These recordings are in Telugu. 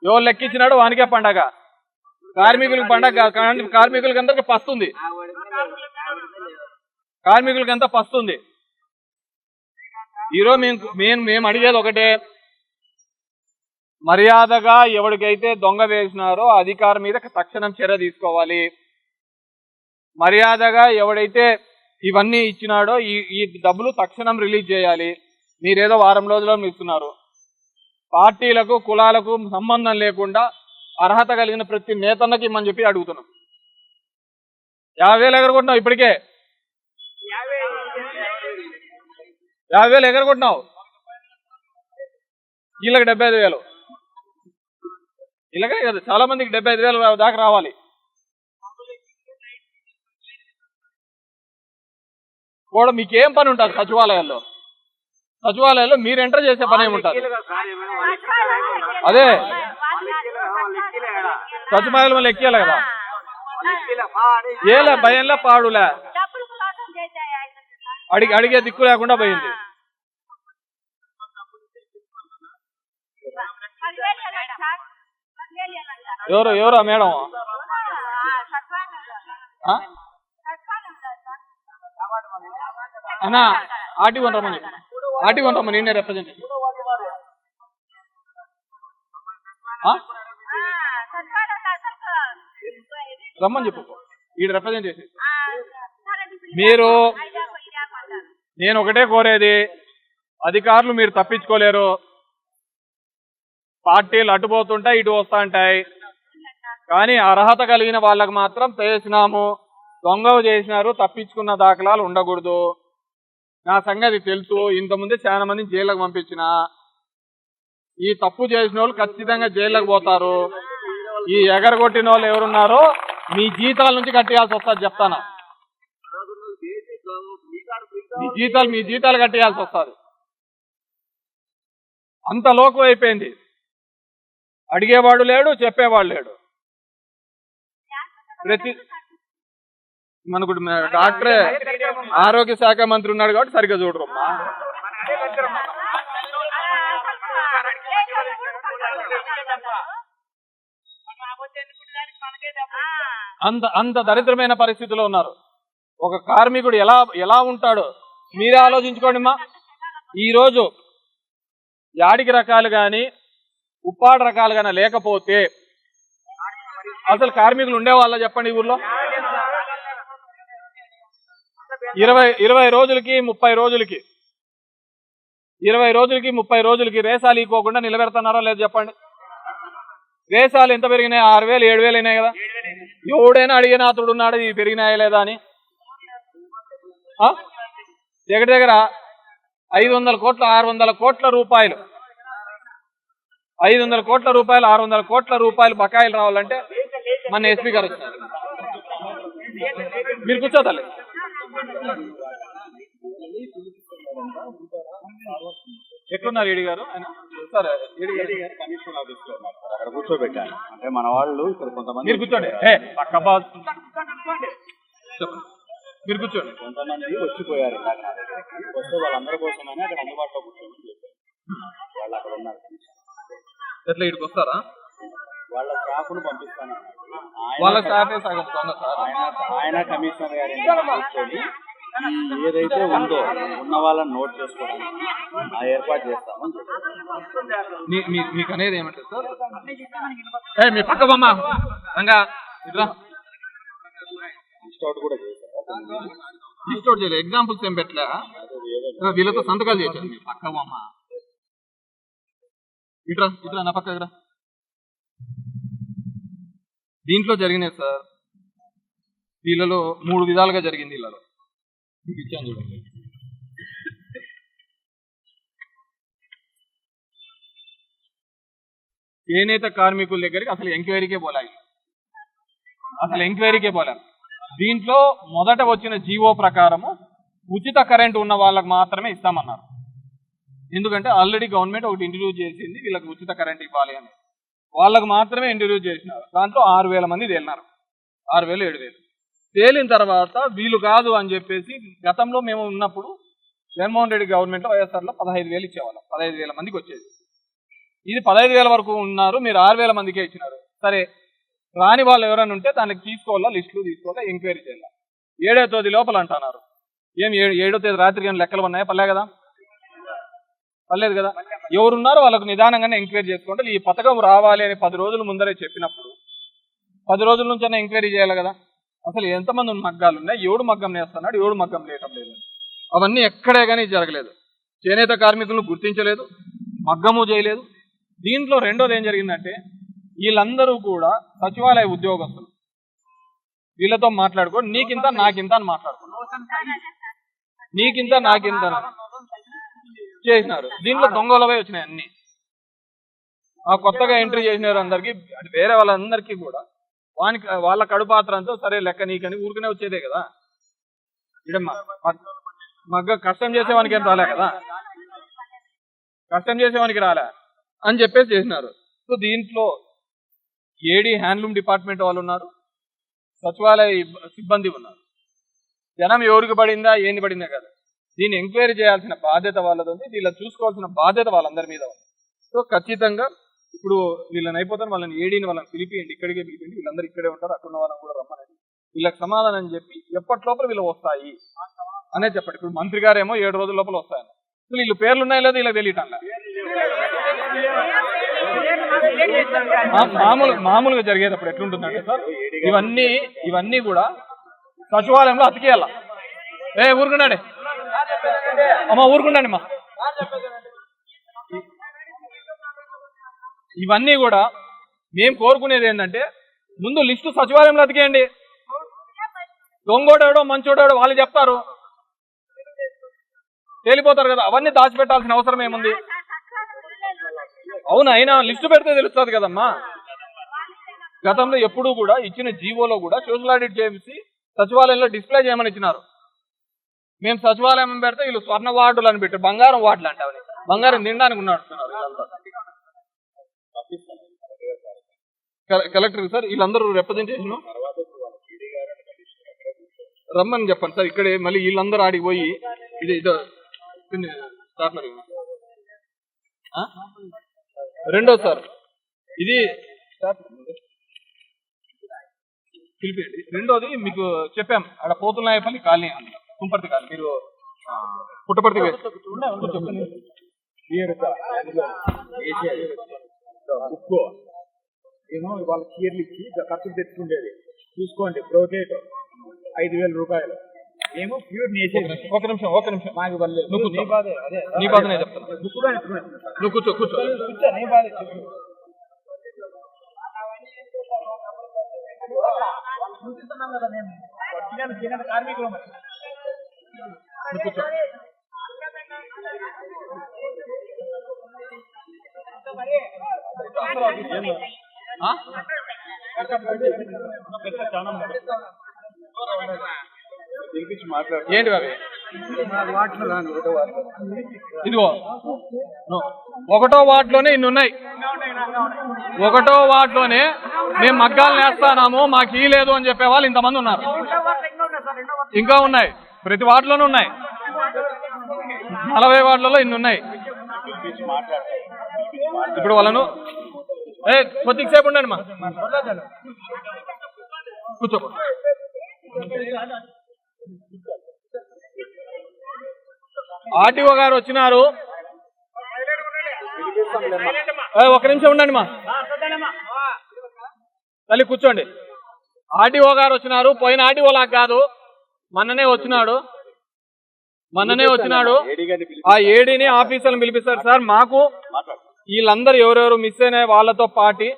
ఎవరు లెక్కించినాడు వానికే పండగ, కార్మికులకు పండగ. కార్మికులకి అందరికి పస్తుంది, కార్మికులకి అంతా పస్తుంది. ఈరోజు మేము అడిగేది ఒకటే, మర్యాదగా ఎవరికైతే దొంగ వేసినారో అధికారి మీద తక్షణం చర్య తీసుకోవాలి. మర్యాదగా ఎవడైతే ఇవన్నీ ఇచ్చినాడో ఈ డబ్బులు తక్షణం రిలీజ్ చేయాలి. మీరేదో వారం రోజుల్లో ఇస్తున్నారు. పార్టీలకు కులాలకు సంబంధం లేకుండా అర్హత కలిగిన ప్రతి నేతన్నకి ఇమ్మని చెప్పి అడుగుతున్నాం. 50,000 ఎగరగొట్టినావు, ఇప్పటికే 50,000 ఎగరగొట్టినావు. వీళ్ళకి 75,000, ఇలాగే కదా చాలా మందికి 75,000 దాకా రావాలి. కూడా మీకేం పని ఉంటుంది సచివాలయాల్లో? సచివాలయాల్లో మీరు ఎంటర్ చేసే పని ఏముంటుంది? అదే సచివాలయం లెక్కేయాలి కదా, ఏలే భయంలే పాడులే, అడిగే దిక్కు లేకుండా పోయింది. ఎవరా మేడం? అన్నా ఆర్టీ రమ్మని నేనే రిప్రజెంట్ రమ్మని చెప్పు, ఈడ రిప్రజెంట్ చేసి. నేను ఒకటే కోరేది, అధికారులు మీరు తప్పించుకోలేరు. పార్టీలు అటుపోతుంటాయి ఇటు వస్తా ఉంటాయి, కానీ అర్హత కలిగిన వాళ్ళకు మాత్రం చేసినాము, దొంగలు చేసినారు, తప్పించుకున్న దాఖలాలు ఉండకూడదు. నా సంగతి తెలుసు, ఇంతకుముందే చాలా మందిని జైలుకు పంపించిన. ఈ తప్పు చేసిన వాళ్ళు ఖచ్చితంగా జైలుకు పోతారు. ఈ ఎగరగొట్టిన వాళ్ళు ఎవరున్నారో మీ జీతాల నుంచి కట్టేయాల్సి వస్తుంది చెప్తాను. మీ జీతాలు కట్టేయాల్సి వస్తుంది. అంత లోకం అయిపోయింది. అడిగేవాడు లేడు, చెప్పేవాడు లేడు. మనకు డాక్టరే ఆరోగ్య శాఖ మంత్రి ఉన్నాడు కాబట్టి సరిగ్గా చూడరమ్మా. అంత దరిద్రమైన పరిస్థితిలో ఉన్నారు. ఒక కార్మికుడు ఎలా ఉంటాడో మీరే ఆలోచించుకోండి అమ్మా. ఈరోజు యాడికి రకాలు కానీ ఉప్పాడు రకాలు కానీ లేకపోతే అసలు కార్మికులు ఉండేవాళ్ళ చెప్పండి. ఈ ఊర్లో 20 రోజులకి 30 రోజులకి 20 రోజులకి 30 రోజులకి రేసాలు ఇవ్వకుండా నిలబెడుతున్నారో లేదు చెప్పండి. రేసాలు ఎంత పెరిగినాయి? 6,000 7,000 అయినాయి కదా. ఎవడైనా అడిగిన అతడు ఉన్నాడు ఇవి పెరిగినాయా లేదా అని. దగ్గర 500 కోట్ల 600 కోట్ల రూపాయలు 500 కోట్ల రూపాయలు 600 కోట్ల రూపాయలు బకాయిలు రావాలంటే మన ఎస్పీ గారు వచ్చినారు. మీరు కూర్చోదాలి. ఎట్లున్నారు ఏడి గారు? సరే కమిషన్ ఆఫీస్ లో ఉన్నారు సార్, అక్కడ కూర్చోబెట్టాను. అంటే మన వాళ్ళు ఇక్కడ కొంతమంది. మీరు కూర్చోండి, మీరు కూర్చోండి. కొంతమంది వచ్చిపోయారు ఇందాక నా దగ్గరికి. వస్తే వాళ్ళందరి కోసమని అక్కడ అందుబాటులో కూర్చోమని చెప్పారు. వాళ్ళు అక్కడ ఉన్నారు. ఎట్లా ఇక్కడికి వస్తారా? వాళ్ళ స్టాఫ్ను పంపిస్తాను. వాళ్ళ స్టాఫ్ ఆయన కమిషనర్ గారి కూర్చొని ఏదైతే ఉందో ఉన్న వాళ్ళని నోట్ చేసుకోవడానికి ఆ ఏర్పాటు చేస్తామని చెప్పారు. మీకు అనేది ఏమంటారు సార్? మీ పక్క బొమ్మ ఇన్స్టాట్ కూడా చేశారు. ఇన్స్టాట్ చేయలేదు, ఎగ్జాంపుల్స్ ఏం పెట్టలే. వీళ్ళతో సంతకాలు చేశారు. మీ పక్క బొమ్మ ఇట్లా నా పక్క దగ్గర దీంట్లో జరిగినాయి సార్. వీళ్ళలో 3 విధాలుగా జరిగింది. వీళ్ళలో ఇచ్చాను చూడండి. చేనేత కార్మికుల దగ్గరికి అసలు ఎంక్వైరీకే పోలే. దీంట్లో మొదట వచ్చిన జీవో ప్రకారము ఉచిత కరెంట్ ఉన్న వాళ్ళకు మాత్రమే ఇస్తామన్నారు. ఎందుకంటే ఆల్రెడీ గవర్నమెంట్ ఒకటి ఇంట్రడ్యూస్ చేసింది, వీళ్ళకి ఉచిత కరెంట్ ఇవ్వాలి అని. వాళ్ళకు మాత్రమే ఇంట్రడ్యూస్ చేసినారు. దాంట్లో 6,000 మంది తేలినారు. 6,000 7,000 తేలిన తర్వాత వీళ్ళు కాదు అని చెప్పేసి గతంలో మేము ఉన్నప్పుడు జగన్మోహన్ రెడ్డి గవర్నమెంట్లో వైఎస్ఆర్లో 15,000 ఇచ్చేవాళ్ళం. 15,000 మందికి వచ్చేది. ఇది 15,000 వరకు ఉన్నారు, మీరు 6,000 మందికే ఇచ్చినారు. సరే, రాని వాళ్ళు ఎవరైనా ఉంటే దానికి తీసుకోవాలా, లిస్టులు తీసుకోవాలా, ఎంక్వైరీ చేయాలి. 7వ తేదీ లోపల అంటున్నారు. ఏం 7వ తేదీ రాత్రికి ఏం లెక్కలు ఉన్నాయా? పల్లే కదా, పర్లేదు కదా. ఎవరున్నారో వాళ్ళకు నిదానంగానే ఎంక్వైరీ చేసుకోండి. ఈ పథకం రావాలి అని 10 రోజుల ముందరే చెప్పినప్పుడు 10 రోజుల నుంచైనా ఎంక్వైరీ చేయాలి కదా. అసలు ఎంతమంది మగ్గాలు ఉన్నాయి, ఎవడు మగ్గం వేస్తున్నాడు, ఎవడు మగ్గం లేయటం లేదు, అవన్నీ ఎక్కడే కానీ జరగలేదు. చేనేత కార్మికులను గుర్తించలేదు, మగ్గము చేయలేదు. దీంట్లో రెండోది ఏం జరిగిందంటే వీళ్ళందరూ కూడా సచివాలయ ఉద్యోగస్తులు. వీళ్ళతో మాట్లాడుకో నీకింత నాకింత అని మాట్లాడుకున్నారు, నీకింత నాకింత చేసినారు. దీంట్లో దొంగలవే వచ్చినాయి అన్ని. ఆ కొత్తగా ఎంట్రీ చేసినారు అందరికి, వేరే వాళ్ళందరికీ కూడా వాళ్ళ కడుపాత్రంతో సరే లెక్క నీకని ఊరికనే వచ్చేదే కదా. ఇక్కడ మగ్గ కష్టం చేసేవానికి ఏం రాలే కదా, కష్టం చేసేవానికి రాలే అని చెప్పేసి చేసినారు. సో దీంట్లో ఏడీ హ్యాండ్లూమ్ డిపార్ట్మెంట్ వాళ్ళు ఉన్నారు, సచివాలయ సిబ్బంది ఉన్నారు. జనం ఎవరికి పడిందా ఏంది పడిందా కదా, దీన్ని ఎంక్వైరీ చేయాల్సిన బాధ్యత వాళ్ళది ఉంది, వీళ్ళని చూసుకోవాల్సిన బాధ్యత వాళ్ళందరి మీద ఉంది. సో ఖచ్చితంగా ఇప్పుడు వీళ్ళని అయిపోతాను, వాళ్ళని ఏడీని వాళ్ళని పిలిపియండి, ఇక్కడికే పిలిపియండి, వీళ్ళందరూ ఇక్కడే ఉంటారు, అక్కడ ఉన్న వాళ్ళని కూడా రమ్మనండి, వీళ్ళకి సమాధానం చెప్పి ఎప్పటి లోపల వీళ్ళు వస్తాయి అనేది చెప్పండి. ఇప్పుడు మంత్రి గారేమో 7 రోజుల లోపల వస్తాయని, వీళ్ళు పేర్లు ఉన్నాయో లేదో వీళ్ళకి తెలియటం మామూలుగా జరిగేటప్పుడు ఎట్లుంటుందంటే సార్, ఇవన్నీ కూడా సచివాలయంలో అతికేయాల. ఊరుకున్నాడే అమ్మా, ఊరుకుండండి మా. ఇవన్నీ కూడా మేము కోరుకునేది ఏంటంటే ముందు లిస్టు సచివాలయంలో అతికేయండి. దొంగోడేడో మంచోడేడో వాళ్ళు చెప్తారు, తేలిపోతారు కదా. అవన్నీ దాచిపెట్టాల్సిన అవసరం ఏముంది? అవును, అయినా లిస్టు పెడితే తెలుస్తుంది కదమ్మా. గతంలో ఎప్పుడూ కూడా ఇచ్చిన జీవోలో కూడా సోషల్ ఆడిట్ చేసి సచివాలయంలో డిస్ప్లే చేయమని ఇచ్చినారు. మేము సచివాలయం పెడితే వీళ్ళు స్వర్ణ వార్డులు అని పెట్టి బంగారం వార్డులు అంటే అవి బంగారం తినడానికి ఉన్నాడు కలెక్టర్ సార్. వీళ్ళందరూ రిప్రజెంటేషన్ రమ్మని చెప్పండి సార్. ఇక్కడే మళ్ళీ వీళ్ళందరూ ఆడికి పోయి ఇది రెండో సార్ ఇది పిలిపేయండి. రెండోది మీకు చెప్పాం, అక్కడ పోతున్నాయపల్లి కాలనీ కుంపర్తి కాలనీ, మీరు పుట్టపర్తి ఏమో వాళ్ళ చీరలు ఇచ్చి ఖర్చులు తెచ్చుకుండేది చూసుకోండి. ప్రోటేట్ 5,000 రూపాయలు ఏమో ప్యూర్ నేచర్. ఒక నిమిషం మాకు వల్లే నీ బాధనే చెప్తాను. నువ్వు కూర్చో నీ బాధ కార్మికులు కూర్చో. ఏంటి అవి? ఇదిగో 1వ వార్డులోనే ఇన్ని ఉన్నాయి. 1వ వార్డులోనే మేము మగ్గాలు నేస్తానాము, మాకు ఈ లేదు అని చెప్పే వాళ్ళు ఇంతమంది ఉన్నారు. ఇంకా ఉన్నాయి, ప్రతి వార్డులోనూ ఉన్నాయి. 40 వార్డులలో ఇన్ని ఉన్నాయి. ఇప్పుడు వాళ్ళను కొద్దిసేపు ఉండండి మా, కూర్చో. ఆర్టీఓ గారు వచ్చినారు, ఒక నిమిషం ఉండండి మా తల్లి, కూర్చోండి. ఆర్టీఓ గారు వచ్చినారు. పోయిన ఆర్టీఓ లాగా కాదు, మొన్ననే వచ్చినాడు. ఆ ఏడీని ఆఫీసర్ని పిలిపిస్తారు. సార్ మాకు వీళ్ళందరూ ఎవరెవరు మిస్ అయిన వాళ్ళతో పాటి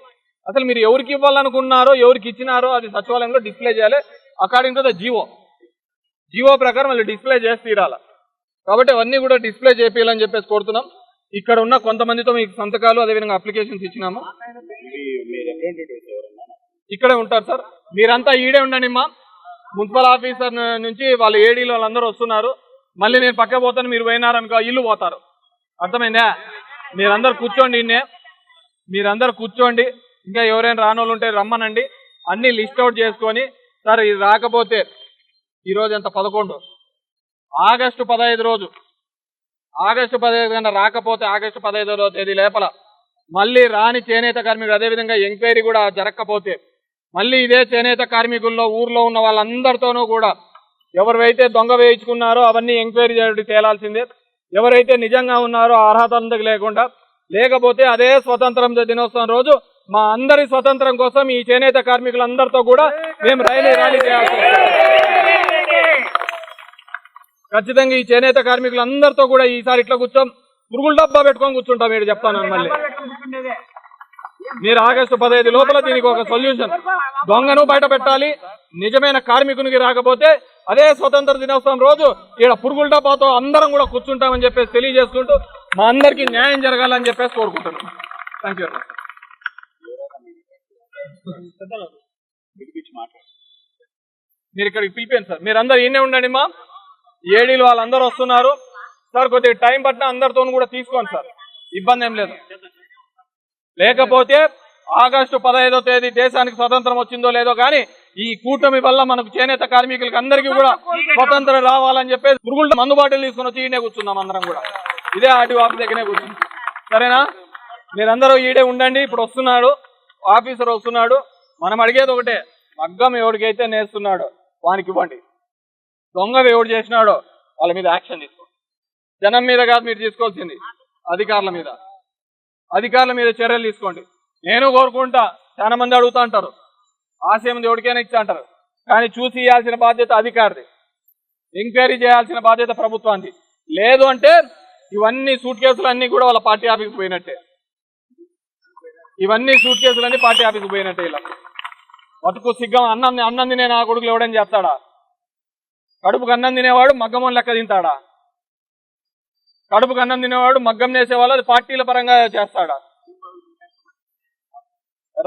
అసలు మీరు ఎవరికి ఇవ్వాలనుకున్నారో ఎవరికి ఇచ్చినారో అది సచివాలయంలో డిస్ప్లే చేయాలి. అకార్డింగ్ టు ద జీవో ప్రకారం వాళ్ళు డిస్ప్లే చేసి తీరాలి. కాబట్టి అవన్నీ కూడా డిస్ప్లే చేయాలని చెప్పేసి కోరుతున్నాం. ఇక్కడ ఉన్న కొంతమందితో మీకు సంతకాలు అదేవిధంగా అప్లికేషన్స్ ఇచ్చినాము. ఇక్కడే ఉంటారు సార్, మీరంతా ఈడే ఉండండి మా. మున్సిపల్ ఆఫీసర్ నుంచి వాళ్ళు ఏడీలో వాళ్ళందరూ వస్తున్నారు. మళ్ళీ నేను పక్క పోతాను, మీరు పోయినారనుకో ఇల్లు పోతారు. అర్థమైందా? మీరందరూ కూర్చోండి, మీరందరూ కూర్చోండి. ఇంకా ఎవరైనా రానోళ్ళు ఉంటే రమ్మనండి. అన్ని లిస్ట్ అవుట్ చేసుకొని, సార్ ఇది రాకపోతే ఈరోజు ఎంత 11 ఆగస్టు 15 రోజు, ఆగస్టు 15 కన్నా రాకపోతే ఆగస్టు 15వ తేదీ లోపల మళ్ళీ రాని చేనేత కార్మికులు అదేవిధంగా ఎంక్వైరీ కూడా జరగకపోతే మళ్ళీ ఇదే చేనేత కార్మికుల్లో ఊర్లో ఉన్న వాళ్ళందరితోనూ కూడా ఎవరైతే దొంగ వేయించుకున్నారో అవన్నీ ఎంక్వైరీ చేయడం తేలాల్సిందే. ఎవరైతే నిజంగా ఉన్నారో అర్హత అందుకు లేకపోతే అదే స్వతంత్రం దినోత్సవం రోజు మా అందరి స్వతంత్రం కోసం ఈ చేనేత కార్మికులందరితో కూడా మేము ర్యాలీ చేయాల్సి ఖచ్చితంగా ఈ చేనేత కార్మికులందరితో కూడా ఈసారి ఇట్లా పురుగుల డబ్బా పెట్టుకొని కూర్చుంటాం. మీరు చెప్తాను మళ్ళీ మీరు ఆగస్టు 15 లోపల దీనికి ఒక సొల్యూషన్ దొంగను బయట పెట్టాలి. నిజమైన కార్మికునికి రాకపోతే అదే స్వతంత్ర దినోత్సవం రోజు ఇక్కడ పురుగుల డబ్బాతో అందరం కూడా కూర్చుంటామని చెప్పేసి తెలియజేసుకుంటూ మా అందరికీ న్యాయం జరగాలని చెప్పేసి కోరుకుంటున్నాం. Thank you. మీరు ఇక్కడికి పిలిపాను సార్, మీరందరూ ఈయనే ఉండండి. మా ఏడీలు వాళ్ళందరూ వస్తున్నారు సార్, కొద్దిగా టైం పట్టిన అందరితో కూడా తీసుకోండి సార్, ఇబ్బంది ఏం లేదు. లేకపోతే ఆగస్టు 15వ తేదీ దేశానికి స్వతంత్రం వచ్చిందో లేదో కానీ ఈ కూటమి వల్ల మనకు చేనేత కార్మికులకి అందరికీ కూడా స్వతంత్రం రావాలని చెప్పేసి పురుగుల మందు బాటిల్ తీసుకుని వచ్చి ఈడే కూర్చున్నాం అందరం కూడా. ఇదే ఆర్టీఓ ఆఫీస్ దగ్గరనే కూర్చున్నాం. సరేనా? మీరందరూ ఈడే ఉండండి. ఇప్పుడు వస్తున్నాడు ఆఫీసర్ వస్తున్నాడు. మనం అడిగేది ఒకటే, మగ్గం ఎవరికైతే నేస్తున్నాడో వానికి ఇవ్వండి. దొంగ ఎవడు చేసినాడో వాళ్ళ మీద యాక్షన్ తీసుకోండి. జనం మీద కాదు మీరు తీసుకోవాల్సింది, అధికారుల మీద చర్యలు తీసుకోండి. నేను కోరుకుంటా, చాలా మంది అడుగుతా అంటారు ఆశయం ఎవరికైనా ఇచ్చా అంటారు, కానీ చూసి ఇవ్వాల్సిన బాధ్యత అధికారిది, ఎంక్వైరీ చేయాల్సిన బాధ్యత ప్రభుత్వానికి. లేదు అంటే ఇవన్నీ సూట్ కేసులు అన్నీ కూడా వాళ్ళ పార్టీ ఆఫీస్కి పోయినట్టే. ఇవన్నీ సూట్ కేసులన్నీ పార్టీ ఆఫీస్కి పోయినట్టే. ఇలా బతుకు సిగ్గం అన్నం తినే నా కొడుకులు ఎవడని చేస్తాడా? కడుపుకు అన్నం తినేవాడు మగ్గమని లెక్క తింటాడా? కడుపుకు అన్నం తినేవాడు మగ్గం నేసేవాళ్ళు అది పార్టీల పరంగా చేస్తాడా?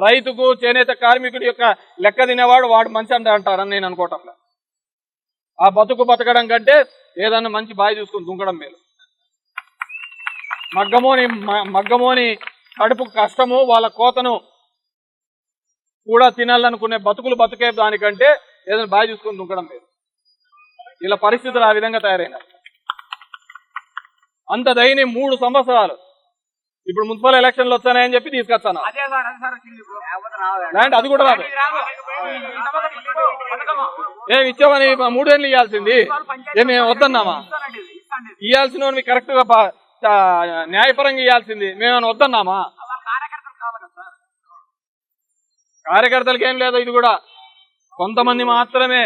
రైతుకు చేనేత కార్మికుడి యొక్క లెక్క తినేవాడు వాడు మంచి అంటారని నేను అనుకోవటం. ఆ బతకడం కంటే ఏదన్నా మంచి బావి చూసుకుని దుంకడం మేలు. మగ్గమోని కడుపు కష్టము వాళ్ళ కోతను కూడా తినాలనుకునే బతుకే దానికంటే ఏదైనా బావి చూసుకుని దుంకడం మేలు. ఇలా పరిస్థితులు ఆ విధంగా తయారైనాయి. అంత దయని 3 సంవత్సరాలు ఇప్పుడు మున్సిపల్ ఎలక్షన్లు వస్తాయని చెప్పి తీసుకొస్తాను. ల్యాండ్ అది కూడా రాదు. ఏమి ఇచ్చామని 3 ఏళ్ళు ఇవ్వాల్సింది ఏమి వద్దన్నామా? ఇవ్వాల్సిన మీకు కరెక్ట్ గా న్యాయపరంగా ఇవ్వాల్సింది మేమేమైనా వద్దన్నామా? కార్యకర్తలకి ఏం లేదు. ఇది కూడా కొంతమంది మాత్రమే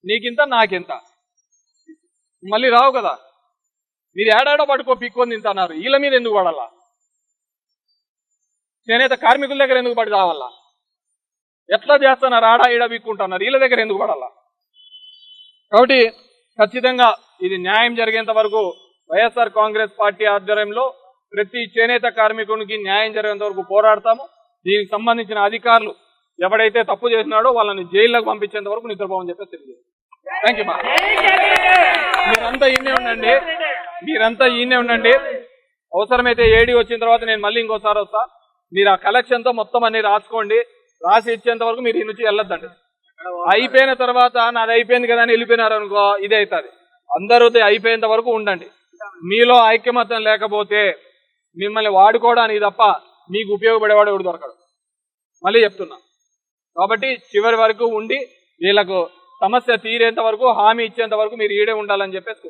నీకింత నాకింత మళ్ళీ రావు కదా. మీరు ఏడాడో పట్టుకో పిక్కొని తింటున్నారు. వీళ్ళ మీద ఎందుకు పడాలా? చేనేత కార్మికుల దగ్గర ఎందుకు పడి రావాలా? ఎట్లా చేస్తున్నారు? ఆడా ఈడ పిక్కుంటున్నారు. వీళ్ళ దగ్గర ఎందుకు పడాలా? కాబట్టి ఖచ్చితంగా ఇది న్యాయం జరిగేంత వరకు వైఎస్ఆర్ కాంగ్రెస్ పార్టీ ఆధ్వర్యంలో ప్రతి చేనేత కార్మికునికి న్యాయం జరిగేంత వరకు పోరాడతాము. దీనికి సంబంధించిన అధికారులు ఎవడైతే తప్పు చేసినాడో వాళ్ళని జైల్లోకి పంపించేంత వరకు నిద్రపోవని చెప్పేసి తెలియదు. Thank you. మీరంతా ఈయనే ఉండండి. అవసరమైతే ఏడీ వచ్చిన తర్వాత నేను మళ్ళీ ఇంకోసారి వస్తా. మీరు ఆ కలెక్షన్తో మొత్తం అన్ని రాసుకోండి. రాసి ఇచ్చేంత వరకు మీరు ఈ నుంచి వెళ్ళొద్దండి. అయిపోయిన తర్వాత నాది అయిపోయింది కదా అని వెళ్ళిపోయినారు అనుకో, ఇదే అవుతుంది. అందరూ అయిపోయేంత వరకు ఉండండి. మీలో ఐక్యమత్యం లేకపోతే మిమ్మల్ని వాడుకోవడానికి తప్ప మీకు ఉపయోగపడేవాడు ఎవడు దొరకడు. మళ్ళీ చెప్తున్నా. కాబట్టి చివరి వరకు ఉండి వీళ్ళకు సమస్య తీరేంత వరకు హామీ ఇచ్చేంత వరకు మీరు ఈడే ఉండాలని చెప్పేసి